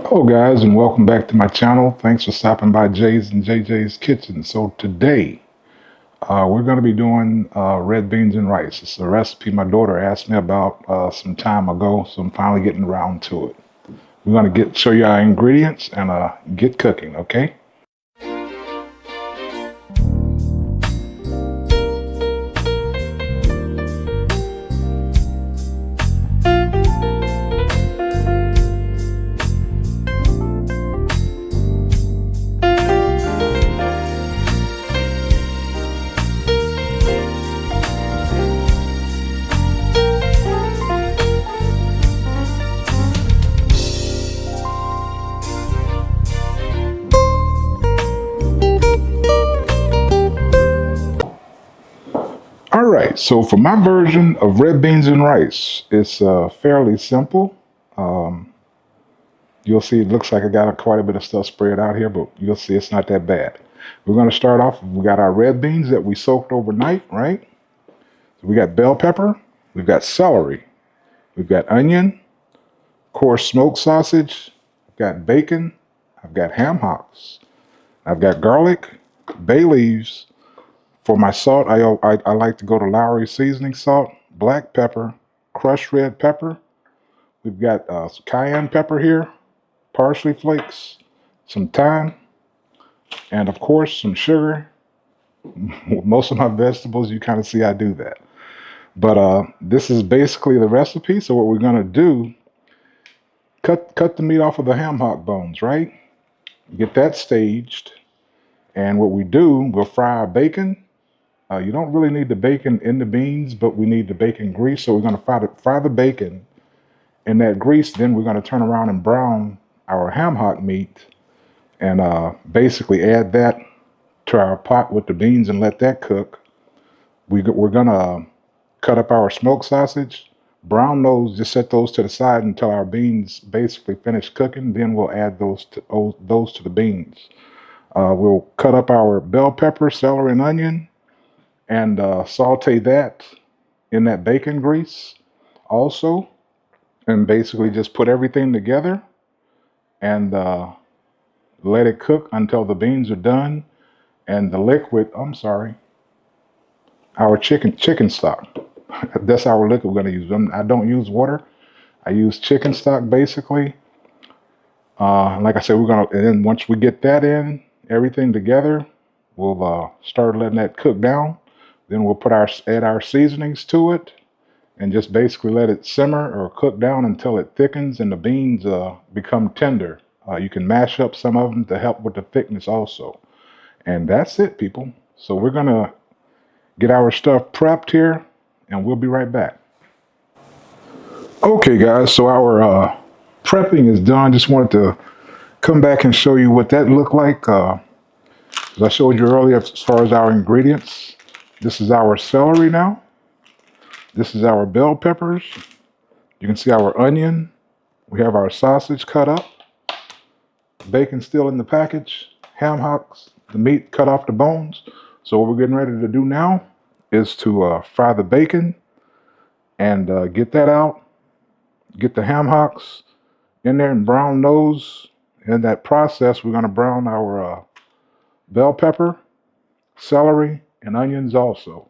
Hello, guys, and welcome back to my channel. Thanks for stopping by Jay's and JJ's Kitchen. So today, we're going to be doing red beans and rice. It's a recipe my daughter asked me about some time ago, so I'm finally getting around to it. We're going to show you our ingredients and get cooking, okay? All right, so for my version of red beans and rice, it's fairly simple. Um, you'll see it looks like I got quite a bit of stuff spread out here, but you'll see it's not that bad. We're going to start off, we got our red beans that we soaked overnight, right? So we got bell pepper, we've got celery, we've got onion, coarse smoked sausage, I've got bacon, I've got ham hocks, I've got garlic, bay leaves. For my salt, I like to go to Lowry seasoning salt, black pepper, crushed red pepper. We've got some cayenne pepper here, parsley flakes, some thyme, and of course some sugar. With most of my vegetables, you kind of see I do that. But this is basically the recipe. So what we're gonna do, cut the meat off of the ham hock bones, right? Get that staged. And what we do, we'll fry our bacon. You don't really need the bacon in the beans, but we need the bacon grease. So we're going to fry the bacon in that grease. Then we're going to turn around and brown our ham hock meat and basically add that to our pot with the beans and let that cook. We're going to cut up our smoked sausage, brown those, just set those to the side until our beans basically finish cooking. Then we'll add those to the beans. We'll cut up our bell pepper, celery, and onion and saute that in that bacon grease also, and basically just put everything together and let it cook until the beans are done. And the liquid, our chicken stock. That's our liquid we're going to use. I don't use water. I use chicken stock basically. Like I said, and then once we get that in, everything together, we'll start letting that cook down. Then we'll add our seasonings to it and just basically let it simmer or cook down until it thickens and the beans become tender. You can mash up some of them to help with the thickness also. And that's it, people. So we're going to get our stuff prepped here and we'll be right back. Okay, guys, so our prepping is done. Just wanted to come back and show you what that looked like. As I showed you earlier, as far as our ingredients, this is our celery now. This is our bell peppers. You can see our onion. We have our sausage cut up. Bacon still in the package. Ham hocks, the meat cut off the bones. So what we're getting ready to do now is to fry the bacon and get that out. Get the ham hocks in there and brown those. In that process, we're going to brown our bell pepper, celery, and onions also.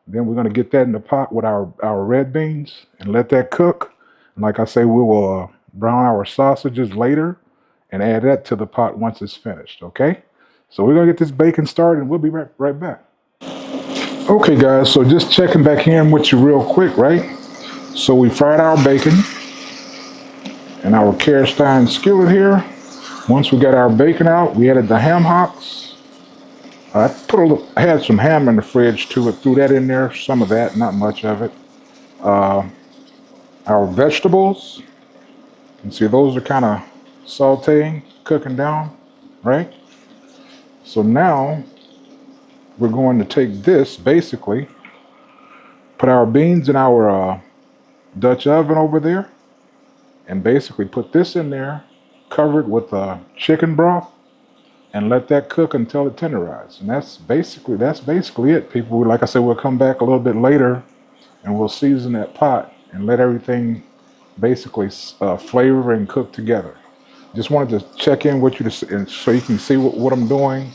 Then we're going to get that in the pot with our red beans and let that cook. And like I say, we will brown our sausages later and add that to the pot once it's finished, okay? So we're going to get this bacon started and we'll be right back. Okay, guys, so just checking back in with you real quick, right? So we fried our bacon in our Kerstein skillet here. Once we got our bacon out, we added the ham hocks. I had some ham in the fridge too. I threw that in there, some of that, not much of it. Our vegetables, you can see those are kind of sauteing, cooking down, right? So now we're going to take this, basically, put our beans in our Dutch oven over there, and basically put this in there, cover it with chicken broth, and let that cook until it tenderizes. And that's basically it, people. Like I said, we'll come back a little bit later and we'll season that pot and let everything basically flavor and cook together. Just wanted to check in with you and so you can see what I'm doing.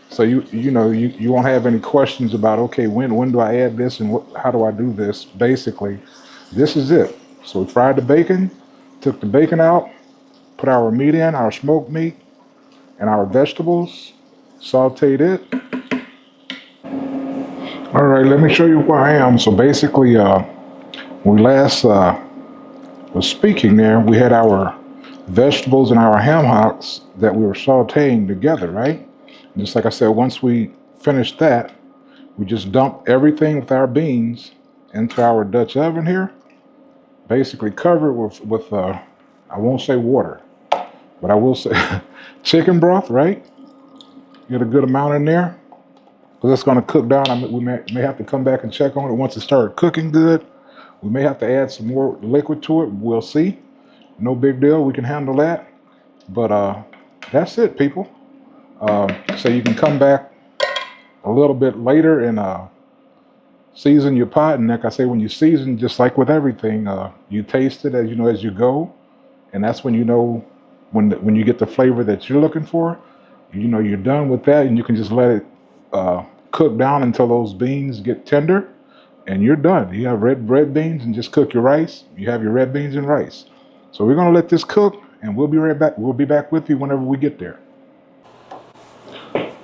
So you won't have any questions about, okay, when do I add this and how do I do this? Basically, this is it. So we fried the bacon, took the bacon out, put our meat in, our smoked meat, and our vegetables, sauteed it. All right, let me show you where I am. So basically, when we last was speaking there, we had our vegetables and our ham hocks that we were sauteing together, right? And just like I said, once we finished that, we just dumped everything with our beans into our Dutch oven here. Basically covered with I won't say water, but I will say chicken broth, right? Get a good amount in there because it's going to cook down. We may have to come back and check on it once it started cooking good. We may have to add some more liquid to it. We'll see. No big deal. We can handle that. But that's it, people. So you can come back a little bit later and season your pot. And like I say, when you season, just like with everything, you taste it as you go, and that's when you know when you get the flavor that you're looking for. You're done with that, and you can just let it cook down until those beans get tender, and you're done. You have red beans, and just cook your rice. You have your red beans and rice. So we're gonna let this cook, and we'll be right back. We'll be back with you whenever we get there.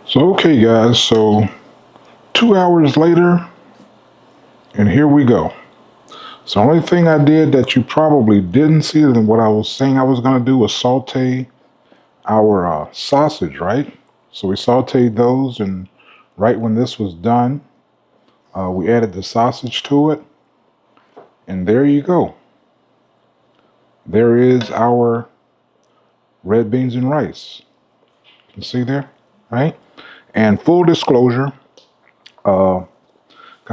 So okay, guys. So 2 hours later, and here we go. So the only thing I did that you probably didn't see than what I was saying I was gonna do was saute our sausage, right? So we sauteed those, and right when this was done, we added the sausage to it, and there you go. There is our red beans and rice. You can see there, right? And full disclosure, I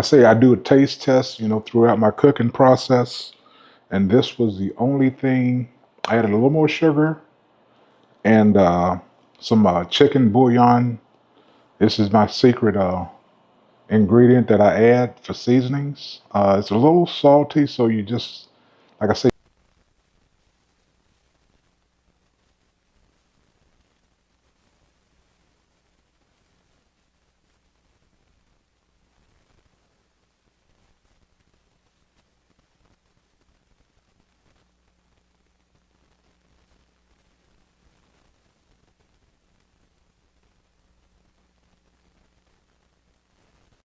say I do a taste test, throughout my cooking process, and this was the only thing. I added a little more sugar and some chicken bouillon. This is my secret ingredient that I add for seasonings. It's a little salty, so you just, like I say,